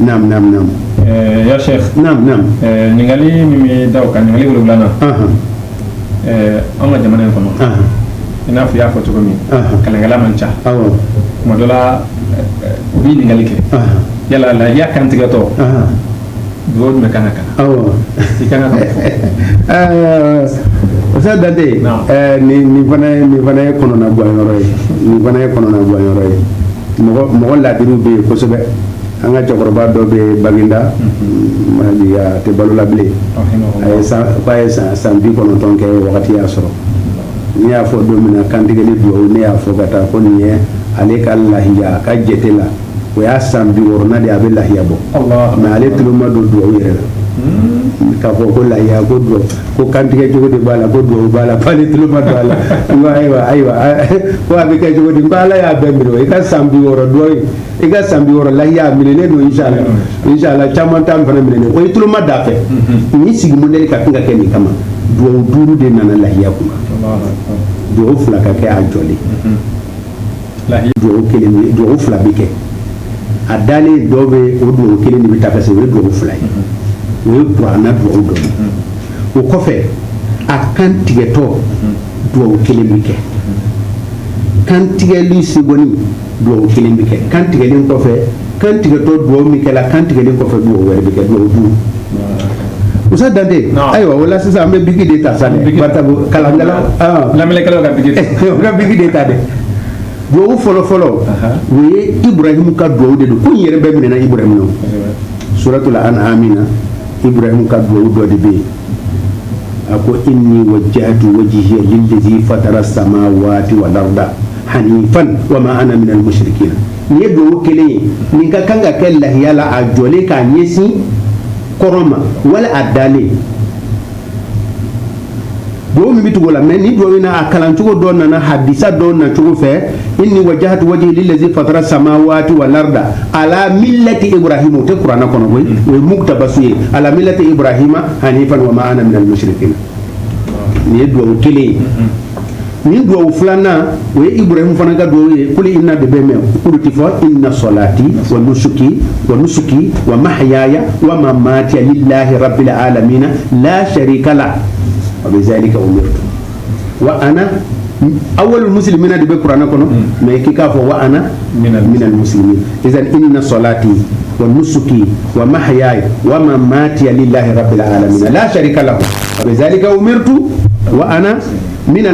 B: naam
A: ya sheikh
B: naam
A: ningali min bɛ da o kan ningali wolonwulanan an ka jamana in kɔnɔ i n'a fɔ i y'a fɔ cogo min kalankɛla man ca tuma dɔ la u b'i ɲininkali kɛ yala lahiya kantigɛtɔ duwawu jumɛn kan ka kalan i kan ka fɔ
B: Ustaz Dante nin fana ye kɔnɔna guwanyɔrɔ ye mɔgɔ ladiriw bɛ yen kosɛbɛ an ka cɛkɔrɔba dɔ bɛ Baginda a tɛ balo la bilen a ye san 90 kɛ wagati y'a sɔrɔ ne y'a fɔ don min na kantigɛli duwawu ne y'a fɔ ka taa ko nin ye ale ka lahiya a ka jate la o y'a san 60 de a bɛ lahiya bɔ mais ale tulo ma don duwawu yɛrɛ la k'a fɔ ko lahiya ko duwawu ko kantigɛ cogo de b'a la ko duwawu b'a la k'ale tulo ma don a la n ko ayiwa ko a bɛ kɛ cogo di n ko ala y'a bɛɛ minɛ o i ka san 60 duwawu i ka san 60 lahiya a minɛlen don inshallah caman t'an fana minɛlen o i tulo ma d'a fɛ nin sigi modèle ka kan ka kɛ nin kama duwawu 5 de nana lahiya kunna duwawu 2 ka kɛ a jɔlen duwawu 1 duwawu 2 bɛ kɛ a dalen dɔ bɛ o duwawu kelen de bɛ ta ka se o ye duwawu fila ye o ye kuranna duwawu dɔ ye o kɔfɛ a kan tigɛtɔ duwawu kelen bɛ kɛ kan tigɛli segoni duwawu kelen bɛ kɛ kan tigɛlen kɔfɛ kan tigɛtɔ duwawu min kɛla kan tigɛlen kɔfɛ duwawu wɛrɛ bɛ kɛ duwawu duuru Usa Dante ayiwa o la sisan an bɛ bigi de ta sa dɛ batabu kalangala
A: lamɛnnikɛlaw ka bigi
B: o ka bigi de ta dɛ duwawu fɔlɔ-fɔlɔ o ye Ibrahim ka duwawu de don ko in yɛrɛ bɛɛ minɛna Ibrahim na suratul An'am na Ibrahim ka duwawu dɔ de bɛ yen a ko inni wajjahtu wajhiya lillazi fatara samawati wal arda hanifan wa ma ana minal mushrikin ni ye duwawu kelen ye nin ka kan ka kɛ lahiya la a jɔlen k'a ɲɛsin kɔrɔma wala a dalen duwawu min bɛ tugu o la mais ni duwawu in na a kalancogo dɔ nana hadisa dɔ nacogo fɛ inni wajjahtu wajhi lillazi fatara samawati wal arda ala millati ibrahima o tɛ kuranna kɔnɔ koyi o ye muktabasu ye ala millati ibrahima hanifan wa ma ana minal mushrikin ni ye duwawu kelen ye ni duwawu filanan o ye Ibrahim fana ka duwawu ye kuli inna de bɛ mɛn kulu ti fɔ inna salati wa nusuki wa mahyaya wa mamati lillahi rabbil alamin la sharika la wa bi zalika umirtu wa ana awwalul muslimina de bɛ kuranna kɔnɔ mais k'i k'a fɔ wa ana minal muslimin idan inna salati wa nusuki wa mahyaya wa mamati lillahi rabbil alamin la sharika la wa bi zalika umirtu wa ana min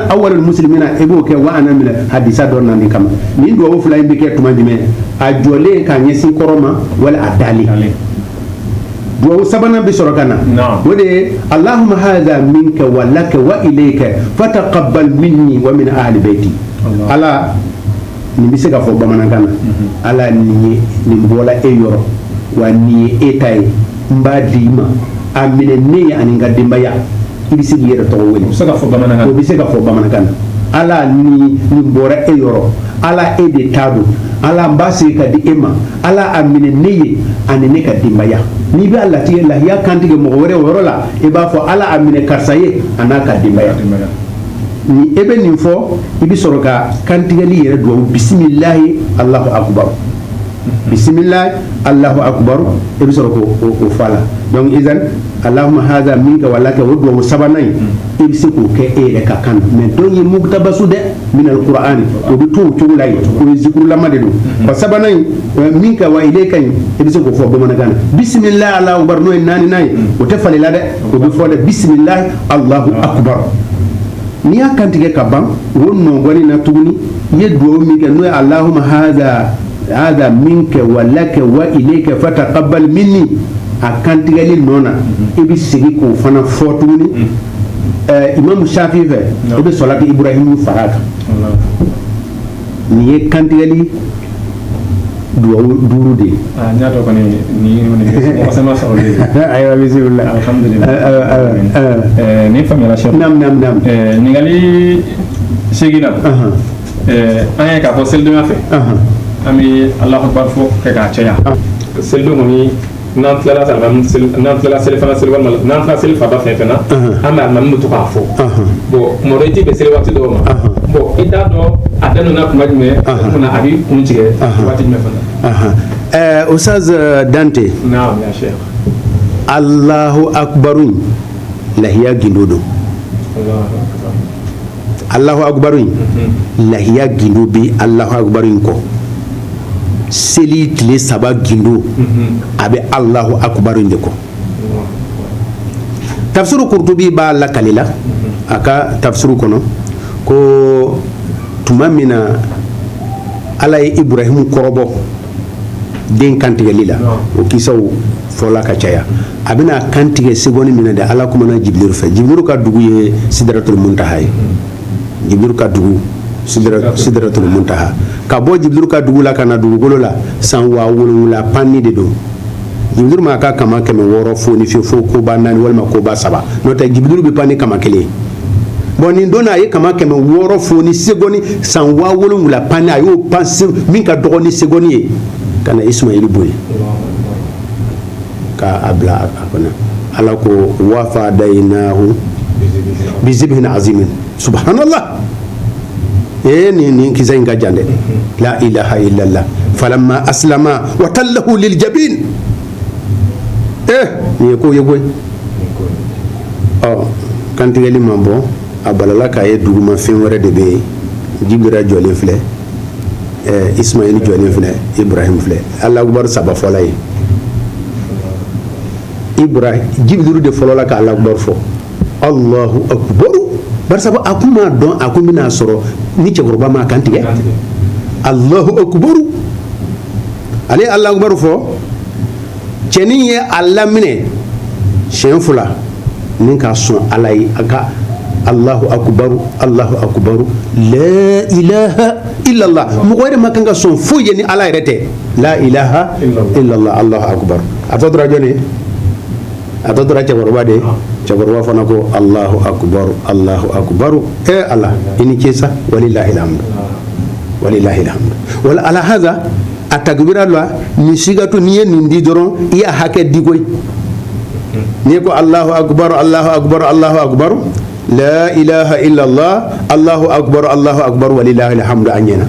B: awwalul muslimina ebo ke wa ana min hadisa don nan kama ni do fula bi ke tuma jime a jole ka nyesi koroma wala adali do sabana bi sorokana wode allahumma hadha minka wa laka wa ilayka fataqabbal minni wa min ahli baiti ala ni bi se ka fo bamanangana ala ni bola e yoro wa ni etay mbadima amine ne ani ngadimba ibi se yɛrɛ tɔgɔ wele o bɛ se ka fɔ bamanankan na ala ni bɔra e yɔrɔ ala e de t'a dɔn ala n b'a segin ka di e ma ala a minɛ ne ye ani ne ka denbaya n'i bɛ a latigɛ lahiya kantigɛ mɔgɔ wɛrɛ o yɔrɔ la i b'a fɔ ala a minɛ karisa ye a n'a ka denbaya ni e bɛ nin fɔ i bɛ sɔrɔ ka kantigɛli yɛrɛ duwawu bisimilahi alahu akubaru bisimilahi alahu akubaru e bɛ sɔrɔ k'o fɔ a la donc izan allahumma hadha minka wa laka wa duwawu sabanan i bɛ se k'o kɛ e yɛrɛ ka kan mais dɔw ye muktabasu dɛ min alqur'ani o bɛ to o cogo la yen o ye zikurulama de don wa sabanan minka wa ilayka i bɛ se k'o fɔ bamanankan na bisimilahi alahu akubaru n'o ye naaninan ye o tɛ falen la dɛ o bɛ fɔ dɛ bisimilahi alahu akubaru n'i y'a kantigɛ ka ban o nɔgɔnni na tuguni i ye duwawu min kɛ n'o ye allahumma hadha minka wa laka wa ilayka fataqabbal minni a kantigɛli nɔ na i bɛ segin k'o fana fɔ tuguni imamu Shafi fɛ i bɛ salati Ibrahim fara a kan nin ye kantigɛli duwawu duuru de ye.
A: n y'a dɔn kɔni nin mɔgɔ ma sɔrɔ de ye.
B: ayiwa bisimila.
A: alhamdulilayi nin faamuyala sɛ.
B: naam.
A: ɲininkali seginna an ye k'a fɔ selidonya fɛ an bɛ Alahu Akibaru fɔ kɛ k'a caya selidon kɔni n'an tilala selifana seli walima n'an tilala selifaba fɛn fɛn na an bɛ alimami bɛ to k'a fɔ bon kuma dɔ i tɛ bɛn seli waati dɔw ma bon i t'a dɔn a daminɛna kuma jumɛn kunna a b'i kun tigɛ waati jumɛn fana.
B: Ustaz Dante.
A: naam ya Sheikh.
B: Allahu Akbaru lahiya gindo don. Allahu Akbaru lahiya gindo bɛ Allahu Akbaru kɔ. Seli tile saba gindo a bɛ Allahu Akbaru de kɔ. Tafsiru Kurtubi b'a lakale la a ka tafsiru kɔnɔ ko tuma min na Ala ye Ibrahim kɔrɔbɔ den kantigɛli la o kisaw fɔla ka caya a bɛna kantigɛ seconde min na de Ala kumana Jibrilu fɛ Jibrilu ka dugu ye Sidratul Muntaha ye Jibrilu ka dugu Sidratul Muntaha ka bɔ Jibrilu ka dugu la ka na dugukolo la san 7,000 panni de don Jibrilu ma ka kama 600 fo ni fo ko ba 4 walima ko ba 7 n'o tɛ Jibrilu bɛ panni kama 1 bon nin donna a ye kama 600 fo ni seconde san 7,000 panni a y'o pan min ka dɔgɔ ni seconde ye ka na Ismaïl boye ka a bila a kɔnɔ Ala ko wa fadaynahu bi zibhin azimin subhanallah nin kisa in ka jan dɛ la ilaha illallah falamma aslama wa tallahu lil jabin ni ko yegoy kantigɛli man bɔ a balala k'a ye duguma fɛn wɛrɛ de bɛ yen jibira jɔlen filɛ ismaili jɔlen filɛ ibrahim filɛ Allahu akbar saba fɔla ye ibrahim jibiru de fɔlɔ la ka Allahu akbar fɔ Allahu akbar bari sabu a kun m'a dɔn a kun bɛna sɔrɔ ni cɛkɔrɔba m'a kantigɛ Allahu akbar ale ye Allahu akbar fɔ cɛnin ye a laminɛ siɲɛ 2 ni ka sɔn Ala ye a ka Allahu akbaru Allahu akbaru la ilaha illallah mɔgɔ wɛrɛ ma kan ka sɔn foyi ye ni Ala yɛrɛ tɛ la ilaha illallah Allahu akbar a tɔ tora jɔn ye a tɔ tora cɛkɔrɔba de cɛkɔrɔba fana ko Allahu akbaru Allahu akbaru Ala i ni ce sa walilahi alhamdu walilahi alhamdu wala ala haza a takbira la ni sigatu ni ye nin di dɔrɔn i y'a hakɛ di koyi ni ko Allahu akbar Allahu akbar Allahu akbar la ilaha illallah Allahu akbar walillahi alhamdu anyana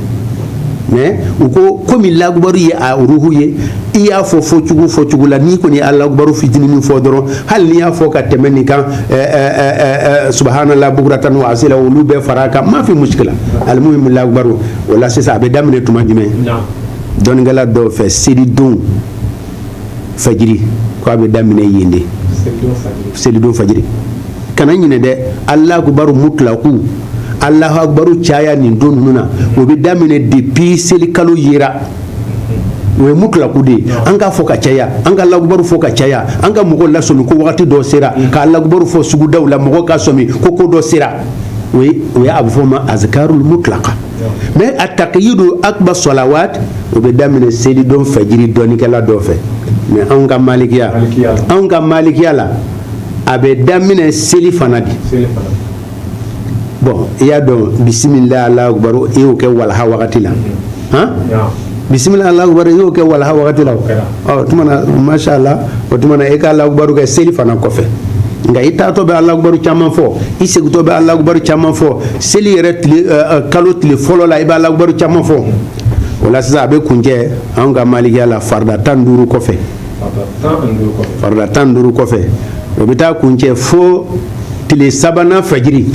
B: mais u ko komi lagbaru ye a ruhu ye i y'a fɔ fɔcogo la ni kɔni Allahu akbar fitinin min fɔ dɔrɔn hali ni y'a fɔ ka tɛmɛ nin kan subhanallah bukuratan wa asila olu bɛɛ fara kan ma fi muskila almuhim lagbaru wala sisan a bɛ daminɛ tuma jumɛn dɔnnikɛla dɔw fɛ selidon fajiri ko a bɛ daminɛ yen de selidon fajiri kana ɲinɛ dɛ Allahu akbar mutlaku Allahu akbar caya nin don ninnu na o bɛ daminɛ depuis seli kalo yera o ye mutlaku de ye an k'a fɔ ka caya an ka Allahu akbar fɔ ka caya an ka mɔgɔw lasɔmi ko wagati dɔ sera ka Allahu akbar fɔ sugudaw la mɔgɔ ka sɔmi ko dɔ sera o ye a bɛ fɔ o ma azkarul mutlaka mais a taqyidu akbar salawat o bɛ daminɛ selidon fajiri dɔnnikɛla dɔ fɛ mais anw ka malikiya la a bɛ daminɛ seli fana de bon i y'a dɔn bisimila Allahu akbar i y'o kɛ walaha wagati la bisimila Allahu akbar i y'o kɛ walaha wagati la o tuma na mashallah o tuma na e ka Allahu akbar kɛ seli fana kɔfɛ nka i taatɔ bɛ Allahu akbar caman fɔ i segintɔ bɛ Allahu akbar caman fɔ seli yɛrɛ kalo tile fɔlɔ la i bɛ Allahu akbar caman fɔ o la sisan a bɛ kuncɛ anw ka malikiya la farida 15 kɔfɛ farida 15 kɔfɛ o bɛ taa kuncɛ fo tile sabanan fajiri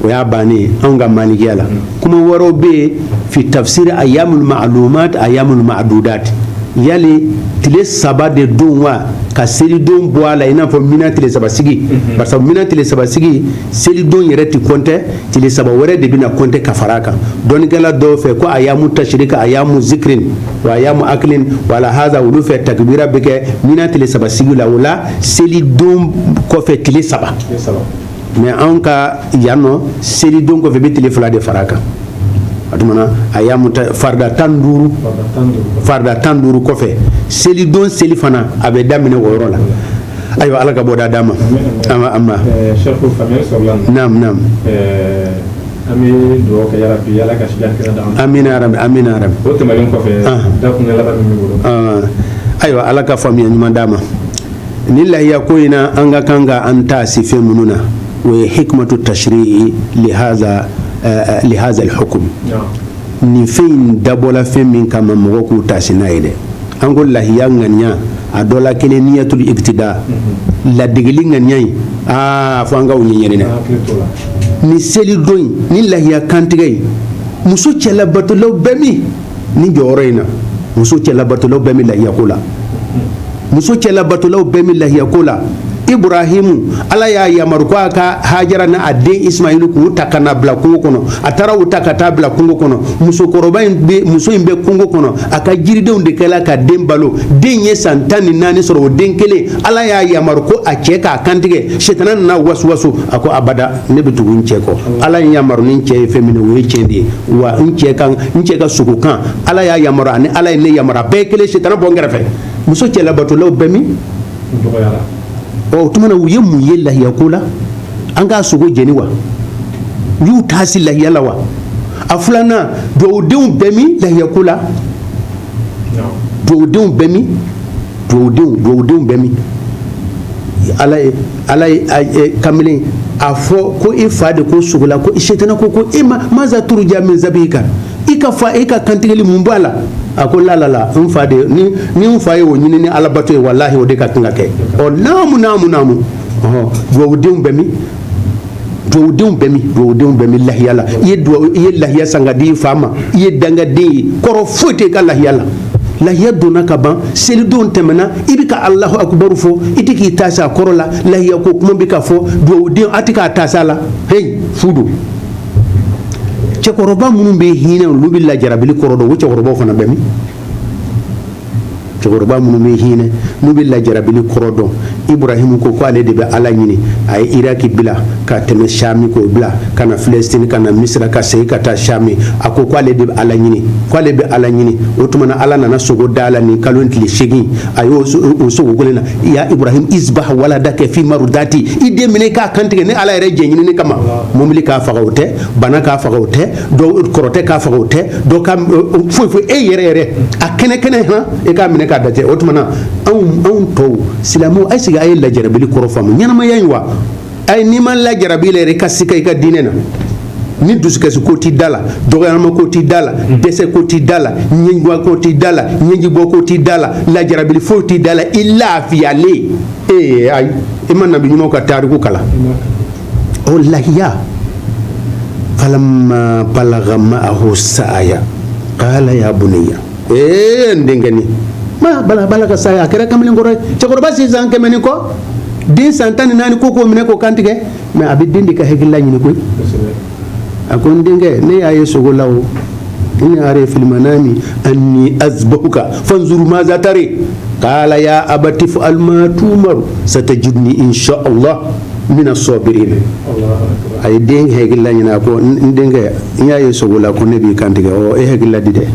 B: o y'a bannen anw ka malikiya la kuma wɛrɛw bɛ yen fi tafsir ayyamul ma'lumat ayyamul ma'dudat yali tile saba de don wa ka selidon bɔ a la i n'a fɔ mina tile saba sigi parce que mina tile saba sigi selidon yɛrɛ ti kɔntɛ tile saba wɛrɛ de bɛna kɔntɛ ka fara a kan dɔnnikɛla dɔw fɛ ko ayamu tashrika ayamu zikrin wa ayamu aklin wala haza olu fɛ takbira bɛ kɛ mina tile saba sigi la o la selidon kɔfɛ tile saba mais anw ka yan nɔ selidon kɔfɛ bɛ tile 2 de fara a kan o tuma na ayamu farida 15 kɔfɛ selidon seli fana a bɛ daminɛ o yɔrɔ la ayiwa ala ka bɔda d'a ma ama naam
A: an bɛ dugawu kɛ yarabi ala ka sijan kɛnɛ d'an ma
B: amina yarabi
A: o tɛmɛnen kɔfɛ da kun ye laban min bolo
B: ayiwa ala ka faamuya ɲuman d'a ma ni lahiya ko in na an ka kan ka an ta si fɛn minnu na o ye hikmatu tashri'i lihaza al-hukm nin fɛn in dabɔla fɛn min kama mɔgɔ k'u taasi n'a ye dɛ an ko lahiya ŋaniya a dɔ la kelen niyatul ibtida ladegeli ŋaniya in fo an ka o ɲɛɲini dɛ ni seli don in ni lahiya kantigɛ in muso cɛlabatolaw bɛɛ min ni jɔyɔrɔ in na muso cɛlabatolaw bɛɛ min lahiya ko la muso cɛlabatolaw bɛɛ min lahiya ko la Ibrahimu ala y'a yamaru ko a ka Hajara n'a den Ismailu k'u ta ka na bila kungo kɔnɔ a taara u ta ka taa bila kungo kɔnɔ muso in bɛ kungo kɔnɔ a ka jiridenw de kɛla ka den balo den ye san 14 sɔrɔ o den kelen ala y'a yamaru ko a cɛ k'a kantigɛ sitana nana wasuwasu a ko abada ne bɛ tugu n cɛ kɔ ala ye yamaru ni n cɛ ye fɛn min o ye tiɲɛ de ye wa n cɛ ka sogo kan ala y'a yamaru ani ala ye ne yamaru a bɛɛ ye kelen sitana bɔ n kɛrɛfɛ muso cɛlabatolaw bɛɛ min o tuma na u ye mun ye lahiya ko la an k'a sogo jeni wa u y'u taasi lahiya la wa a filanan duwawudenw bɛɛ min lahiya ko la duwawudenw bɛɛ min ala ye kamalen a fɔ ko i fa de ko sogo la ko sitana ko e maza turuja min zabika i ika fa ika kantigeli mumbala akola la fa de ni fa ye o nyini ni alabato wallahi o de ka tinga ke o namu duwawudenw bɛ mi lahiya la i ye lahiya san ka di i fa ma i ye dangaden ye kɔrɔ foyi tɛ i ka lahiya la lahiya donna ka ban selidon tɛmɛna i bɛ ka alahu akubaru fɔ i tɛ k'i taasi a kɔrɔ la lahiya ko kuma bɛ ka fɔ duwawuden a tɛ k'a taasi a la heyi fudu cɛkɔrɔba minnu bɛ hinɛ olu bɛ lajarabili kɔrɔ dɔn o cɛkɔrɔbaw fana bɛ min cɛkɔrɔba minnu bɛ hinɛ n'u bɛ lajarabili kɔrɔ dɔn Ibrahim ko ale de bɛ ala ɲini a ye Iraki bila ka tɛmɛ Shami k'o bila ka na Filɛsitini ka na Misira ka segin ka taa Shami a ko ale de bɛ ala ɲini k'ale bɛ ala ɲini o tuma na ala nana sogo da la nin kalo tile 8 a y'o sogo kelen na ya Ibrahim isbah waladaka fi marudati i den minɛ k'a kantigɛ ni ala yɛrɛ jɛ ɲinini kama mobili k'a faga o tɛ bana k'a faga o tɛ dɔ kɔrɔtɛ k'a faga o tɛ dɔ ka foyi e yɛrɛ a kɛnɛ han e k'a minɛ k'a datɛ o tuma na anw tɔw silamɛw ayise a ye lajarabili kɔrɔ faamu ɲɛnamaya in wa ayi n'i ma lajarabili yɛrɛ i ka sika i ka diinɛ na ni dusukasi ko t'i da la dɔgɔyama ko t'i da la dɛsɛ ko t'i da la ɲɛjibɔ ko t'i da la ɲɛjibɔ ko t'i da la lajarabili foyi t'i da la i lafiyalen ayi i ma nabi ɲumanw ka tariku kalan o lahiya falamma balaga ma'ahu sa'aya qala ya bunayya n denkɛni bala ka saya a kɛra kamalen kɔrɔ ye cɛkɔrɔba si san 100 ni kɔ den san 14 ko k'o minɛ k'o kantigɛ mais a bɛ den de ka hakilila ɲini koyi a ko n denkɛ ne y'a ye sogo la o ne y'a fil manami anni azbahuka fanzur maza tari qala ya abati fa'al ma tumaru satajidni insha Allah min as-sabirin a ye den hakilila ɲini a ko n denkɛ n y'a ye sogo la ko ne b'i kantigɛ e hakilila di dɛ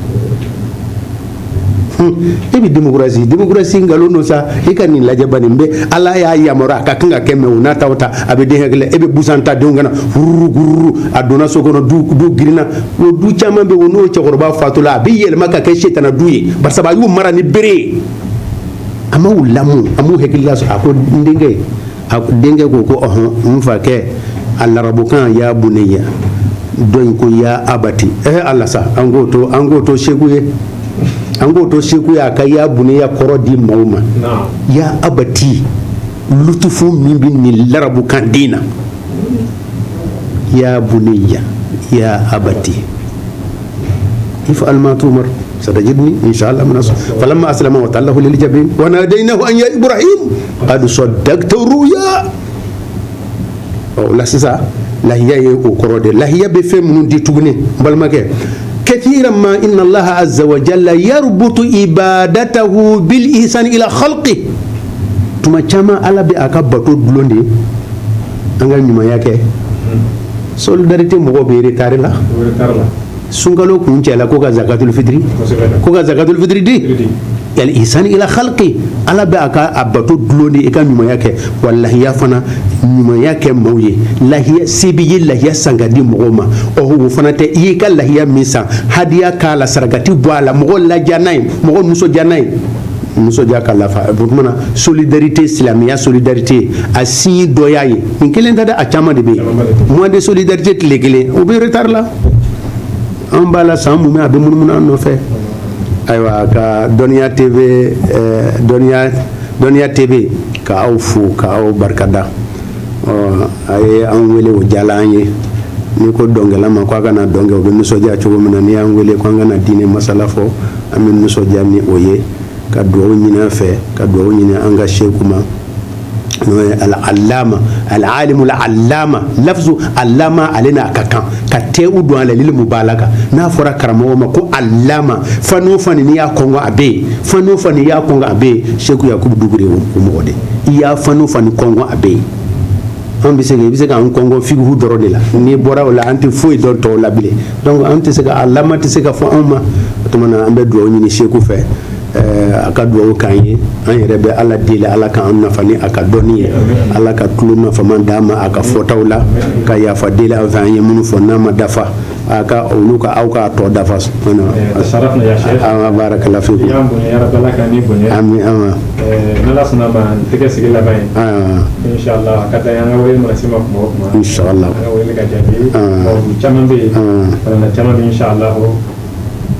B: e bi démocratie ngalon no sa e ka nin lajɛ bani bɛ ala y'a yamara a ka kan ka kɛ mɛ u n'a taw ta a bɛ den hakili e bɛ busan ta denw kana hururu a donna so kɔnɔ du girinna o du caman bɛ o n'o cɛkɔrɔba fatula a bɛ yɛlɛma ka kɛ setana du ye barisa a y'u mara ni bere a ma u lamu a m'u hakilila sɔrɔ a ko denkɛ ko n fakɛ a larabukan ya bunayya dɔn ko ya abati ala sa an k'o to segu ye an k'o to segu ye a ka ya bunayya kɔrɔ di maaw ma ya abati lutufu min bɛ nin larabukan den na ya bunayya ya abati if'al ma tumar ستجدني إن شاء الله من أصل فلما أسلم وتله للجبين وناديناه أن يا إبراهيم قد صدقت الرؤيا لا سيسا لا هي يقرأ لا هي بفهم من دي تغني بل ما كثيرا ما إن الله عز وجل يربط عبادته بالإحسان إلى خلقه ثم كما على بأكبر بلوندي أنغا نيما ياكي solidarité مغو بيري تارلا sunkalo kun cɛla ko ka zakatul fitri di yal ihsan ila khalqi ala bɛ a bato dulon de i ka ɲumanya kɛ wa lahiya fana ɲumanya kɛ maaw ye lahiya se b'i ye lahiya san ka di mɔgɔw ma o fana tɛ i y'i ka lahiya min san hadiya k'a la sarakati bɔ a la mɔgɔ ladiya n'a ye mɔgɔ nisɔndiya n'a ye nisɔndiya ka lafa o tuma na solidarité silamɛya solidarité a sin dɔ y'a ye nin kelen tɛ dɛ a caman de bɛ yen mois de solidarité tile kelen o bɛ retard la an b'a la san mun a bɛ munumunu an nɔfɛ ayiwa ka dɔnniya tv ka aw fo ka aw barikada a ye an wele o diyala an ye n'i ko dɔnkɛla ma ko a kana dɔnkɛ o bɛ nisɔndiya cogo min na n'i y'an wele ko an kana diinɛ masala fɔ an bɛ nisɔndiya ni o ye ka dugawu ɲini an fɛ ka dugawu ɲini an ka seku ma n'o ye al-allama al-alimu al-allama lafzu allama ale n'a ka kan ka tɛwu don a la lil mubalaga n'a fɔra karamɔgɔ ma ko allama fani o fani n'i y'a kɔngɔ a bɛ yen fani o fani n'i y'a kɔngɔ a bɛ yen Seku Yakubu Dugure o mɔgɔ de i y'a fani o fani kɔngɔ a bɛ yen an bɛ se i bɛ se k'an kɔngɔ fikihu dɔrɔn de la n'i bɔra o la an tɛ foyi dɔn tɔw la bilen donc an tɛ se ka allama tɛ se ka fɔ anw ma o tuma na an bɛ dugawu ɲini Seku fɛ a ka dugawu k'an ye an yɛrɛ bɛ ala deli ala k'an nafa ni a ka dɔnni ye ala ka tulo nafaman d'a ma a ka fɔtaw la ka yafa deli an fɛ an ye minnu fɔ n'a ma dafa a ka olu ka aw k'a tɔ dafa an barakala fiku ami ama
A: n'ala sɔnna ma tɛgɛ sigi laban ye inshallah ka da an ka wele mana se ma kuma o kuma
B: inshallah
A: an ka wele ka jaabi caman bɛ yen caman bɛ inshallah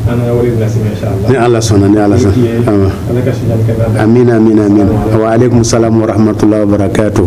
A: ana wari nasi insha Allah
B: ni Allah sona
A: ana ka shi jam kana
B: amina amina amina wa alaikum salam wa rahmatullahi wa barakatuh